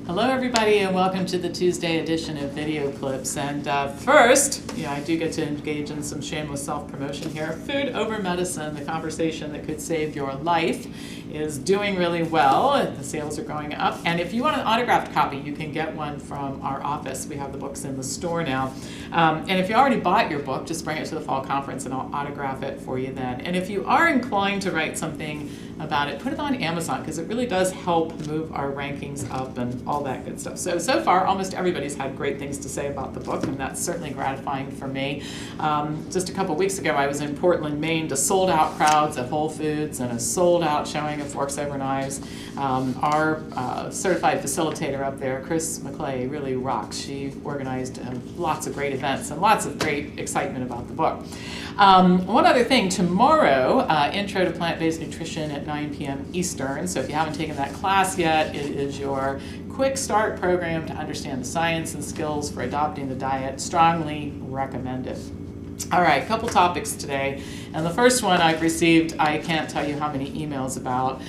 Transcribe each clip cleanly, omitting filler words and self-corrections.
Hello everybody and welcome to the Tuesday edition of Video Clips. And first, I do get to engage in some shameless self-promotion here. Food over medicine, the conversation that could save your life, is doing really well. The sales are going up. And if you want an autographed copy, you can get one from our office. We have the books in the store now. And if you already bought your book, just bring it to the fall conference and I'll autograph it for you then. And if you are inclined to write something about it, put it on Amazon because it really does help move our rankings up and all that good stuff. So far, almost everybody's had great things to say about the book, and that's certainly gratifying for me. Just a couple weeks ago, I was in Portland, Maine, to sold-out crowds at Whole Foods and a sold-out showing of Forks Over Knives. Our certified facilitator up there, Chris McClay, really rocks. She organized lots of great events and lots of great excitement about the book. One other thing, tomorrow, Intro to Plant-Based Nutrition at 9 p.m. Eastern. So if you haven't taken that class yet, it is your quick start program to understand the science and skills for adopting the diet. Strongly recommended. All right, a couple topics today. And the first one I've received, I can't tell you how many emails about,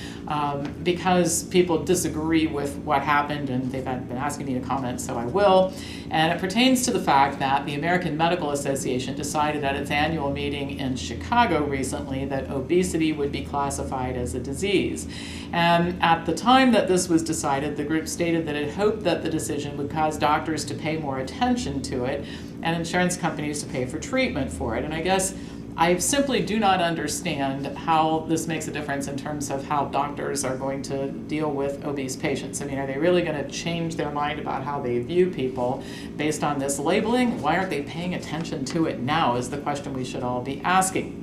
because people disagree with what happened and they've been asking me to comment, so I will. And it pertains to the fact that the American Medical Association decided at its annual meeting in Chicago recently that obesity would be classified as a disease. And at the time that this was decided, the group stated that it hoped that the decision would cause doctors to pay more attention to it and insurance companies to pay for treatment for it. And I guess I simply do not understand how this makes a difference in terms of how doctors are going to deal with obese patients. I mean, are they really going to change their mind about how they view people based on this labeling? Why aren't they paying attention to it now is the question we should all be asking.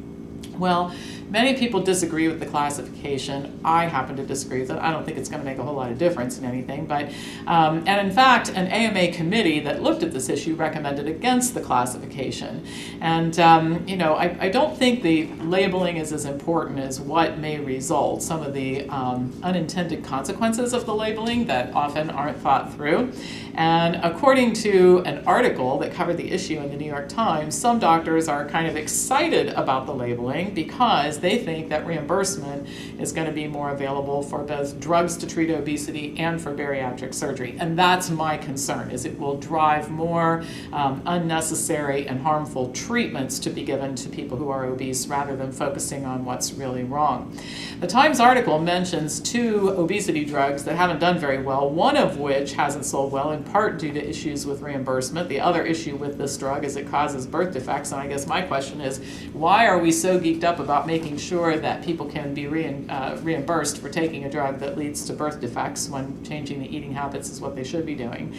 Well, many people disagree with the classification. I happen to disagree with it. I don't think it's going to make a whole lot of difference in anything. But, and in fact, an AMA committee that looked at this issue recommended against the classification. And, I don't think the labeling is as important as what may result, some of the unintended consequences of the labeling that often aren't thought through. And according to an article that covered the issue in the New York Times, some doctors are kind of excited about the labeling because they think that reimbursement is going to be more available for both drugs to treat obesity and for bariatric surgery. And that's my concern, is it will drive more unnecessary and harmful treatments to be given to people who are obese rather than focusing on what's really wrong. The Times article mentions 2 obesity drugs that haven't done very well, one of which hasn't sold well in part due to issues with reimbursement. The other issue with this drug is it causes birth defects, and I guess my question is, why are we so geeked up about making sure that people can be reimbursed for taking a drug that leads to birth defects when changing the eating habits is what they should be doing?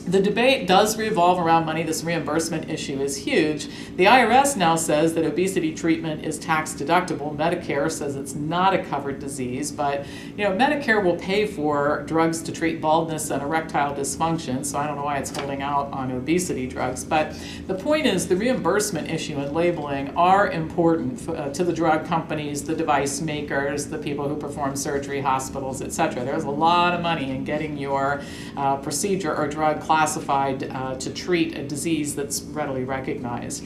The debate does revolve around money. This reimbursement issue is huge. The IRS now says that obesity treatment is tax deductible. Medicare says it's not a covered disease, but Medicare will pay for drugs to treat baldness and erectile dysfunction, so I don't know why it's holding out on obesity drugs. But the point is the reimbursement issue and labeling are important to the drug companies, the device makers, the people who perform surgery, hospitals, etc. There's a lot of money in getting your procedure or drug classified to treat a disease that's readily recognized.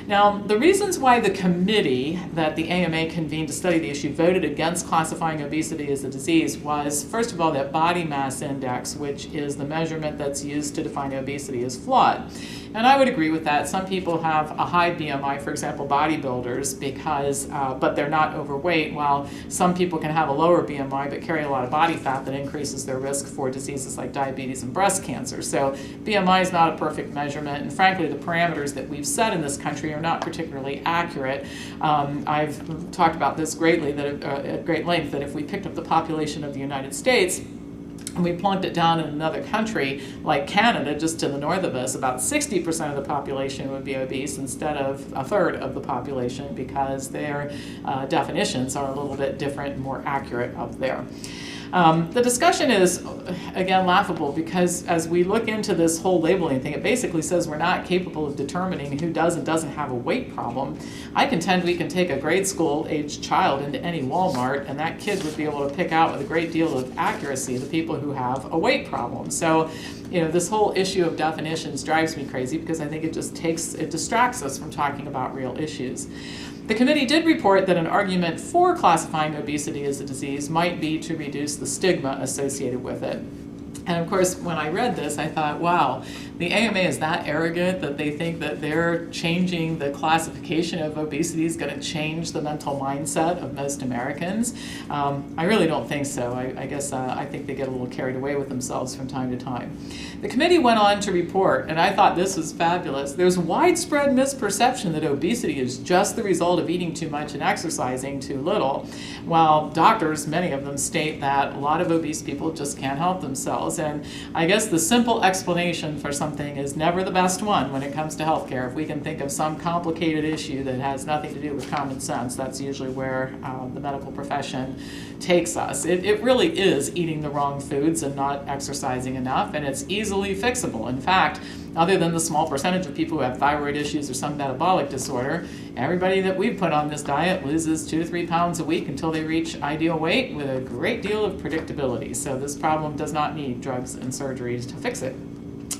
Now, the reasons why the committee that the AMA convened to study the issue voted against classifying obesity as a disease was, first of all, that body mass index, which is the measurement that's used to define obesity, is flawed. And I would agree with that. Some people have a high BMI, for example, bodybuilders, but they're not overweight, while some people can have a lower BMI but carry a lot of body fat that increases their risk for diseases like diabetes and breast cancer. So BMI is not a perfect measurement, and frankly, the parameters that we've set in this country are not particularly accurate. I've talked about this greatly, at great length, that if we picked up the population of the United States and we plunked it down in another country like Canada, just to the north of us, about 60% of the population would be obese instead of a third of the population, because their definitions are a little bit different and more accurate up there. The discussion is, again, laughable because as we look into this whole labeling thing, it basically says we're not capable of determining who does and doesn't have a weight problem. I contend we can take a grade school-aged child into any Walmart, and that kid would be able to pick out with a great deal of accuracy the people who have a weight problem. So, this whole issue of definitions drives me crazy because I think it distracts us from talking about real issues. The committee did report that an argument for classifying obesity as a disease might be to reduce the stigma associated with it. And of course, when I read this, I thought, wow, the AMA is that arrogant that they think that they're changing the classification of obesity is going to change the mental mindset of most Americans. I really don't think so. I guess I think they get a little carried away with themselves from time to time. The committee went on to report, and I thought this was fabulous, there's widespread misperception that obesity is just the result of eating too much and exercising too little, while doctors, many of them, state that a lot of obese people just can't help themselves. And I guess the simple explanation for something is never the best one when it comes to healthcare. If we can think of some complicated issue that has nothing to do with common sense, that's usually where the medical profession takes us. It really is eating the wrong foods and not exercising enough, and it's easily fixable. In fact, other than the small percentage of people who have thyroid issues or some metabolic disorder, everybody that we put on this diet loses 2 to 3 pounds a week until they reach ideal weight with a great deal of predictability. So this problem does not need drugs and surgeries to fix it.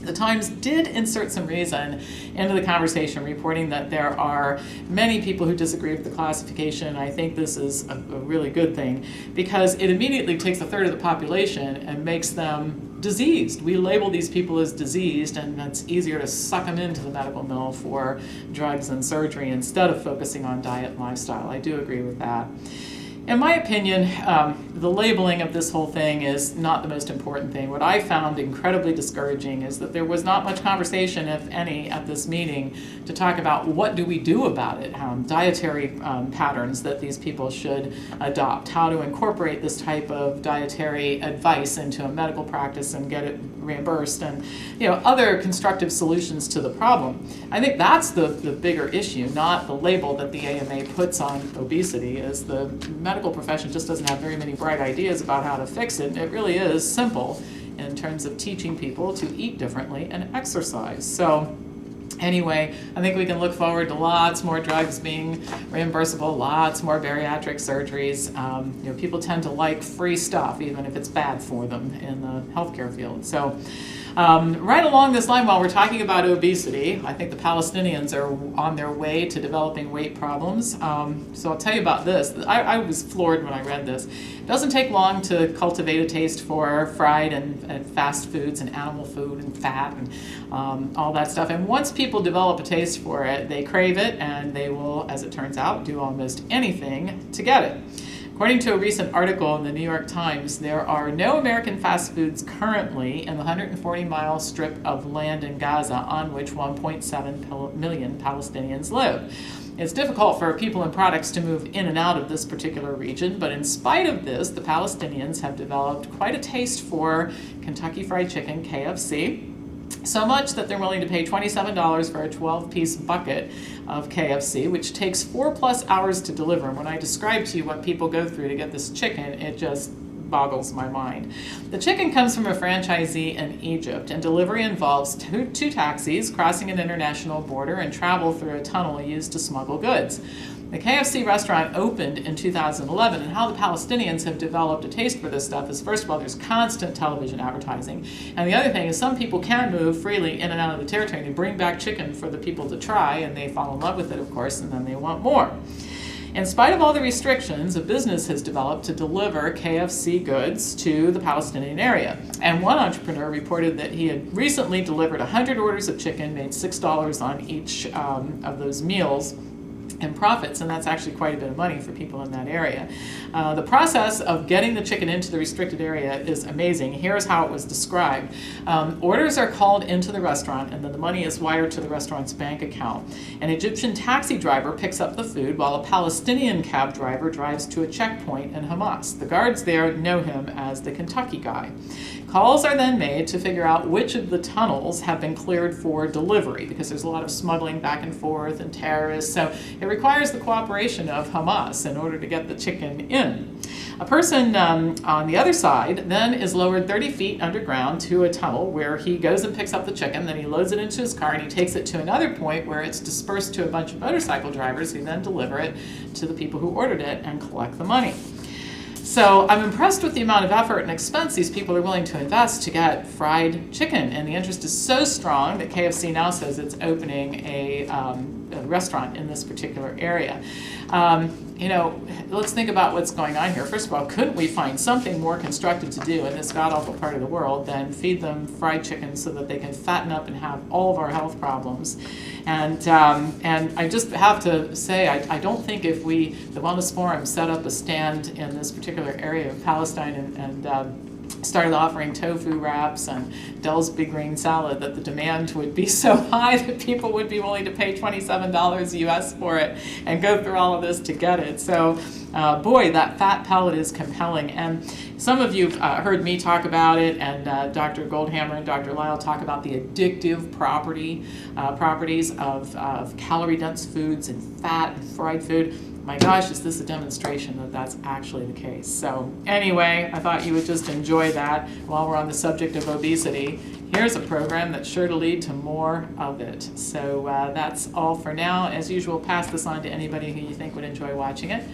The Times did insert some reason into the conversation, reporting that there are many people who disagree with the classification. I think this is a really good thing because it immediately takes a third of the population and makes them diseased. We label these people as diseased, and it's easier to suck them into the medical mill for drugs and surgery instead of focusing on diet and lifestyle. I do agree with that. In my opinion, the labeling of this whole thing is not the most important thing. What I found incredibly discouraging is that there was not much conversation, if any, at this meeting to talk about what do we do about it, dietary patterns that these people should adopt, how to incorporate this type of dietary advice into a medical practice and get it reimbursed, and other constructive solutions to the problem. I think that's the bigger issue, not the label that the AMA puts on obesity, is the medical profession just doesn't have very many bright ideas about how to fix it. It really is simple in terms of teaching people to eat differently and exercise. So anyway, I think we can look forward to lots more drugs being reimbursable, lots more bariatric surgeries. People tend to like free stuff, even if it's bad for them in the healthcare field. So right along this line, while we're talking about obesity, I think the Palestinians are on their way to developing weight problems. So I'll tell you about this. I was floored when I read this. It doesn't take long to cultivate a taste for fried and fast foods and animal food and fat and all that stuff. And once people develop a taste for it, they crave it, and they will, as it turns out, do almost anything to get it. According to a recent article in the New York Times, there are no American fast foods currently in the 140-mile strip of land in Gaza on which 1.7 million Palestinians live. It's difficult for people and products to move in and out of this particular region, but in spite of this, the Palestinians have developed quite a taste for Kentucky Fried Chicken, KFC, so much that they're willing to pay $27 for a 12-piece bucket of KFC, which takes 4+ hours to deliver. And when I describe to you what people go through to get this chicken, it just boggles my mind. The chicken comes from a franchisee in Egypt, and delivery involves two taxis crossing an international border and travel through a tunnel used to smuggle goods. The KFC restaurant opened in 2011, and how the Palestinians have developed a taste for this stuff is, first of all, there's constant television advertising, and the other thing is some people can move freely in and out of the territory and they bring back chicken for the people to try, and they fall in love with it, of course, and then they want more. In spite of all the restrictions, a business has developed to deliver KFC goods to the Palestinian area. And one entrepreneur reported that he had recently delivered 100 orders of chicken, made $6 on each of those meals and profits, and that's actually quite a bit of money for people in that area. The process of getting the chicken into the restricted area is amazing. Here's how it was described. Orders are called into the restaurant, and then the money is wired to the restaurant's bank account. An Egyptian taxi driver picks up the food while a Palestinian cab driver drives to a checkpoint in Hamas. The guards there know him as the Kentucky guy. Calls are then made to figure out which of the tunnels have been cleared for delivery, because there's a lot of smuggling back and forth and terrorists, so it requires the cooperation of Hamas in order to get the chicken in. A person on the other side then is lowered 30 feet underground to a tunnel where he goes and picks up the chicken, then he loads it into his car and he takes it to another point where it's dispersed to a bunch of motorcycle drivers who then deliver it to the people who ordered it and collect the money. So I'm impressed with the amount of effort and expense these people are willing to invest to get fried chicken, and the interest is so strong that KFC now says it's opening a restaurant in this particular area. Let's think about what's going on here. First of all, couldn't we find something more constructive to do in this god-awful part of the world than feed them fried chicken so that they can fatten up and have all of our health problems? And I just have to say, I don't think if the Wellness Forum set up a stand in this particular area of Palestine and started offering tofu wraps and Dell's Big Green Salad, that the demand would be so high that people would be willing to pay $27 US for it and go through all of this to get it. So, boy, that fat pellet is compelling. And some of you have heard me talk about it, and Dr. Goldhammer and Dr. Lyle talk about the addictive properties of calorie-dense foods and fat and fried food. My gosh, is this a demonstration that that's actually the case? So anyway, I thought you would just enjoy that while we're on the subject of obesity. Here's a program that's sure to lead to more of it. So that's all for now. As usual, pass this on to anybody who you think would enjoy watching it.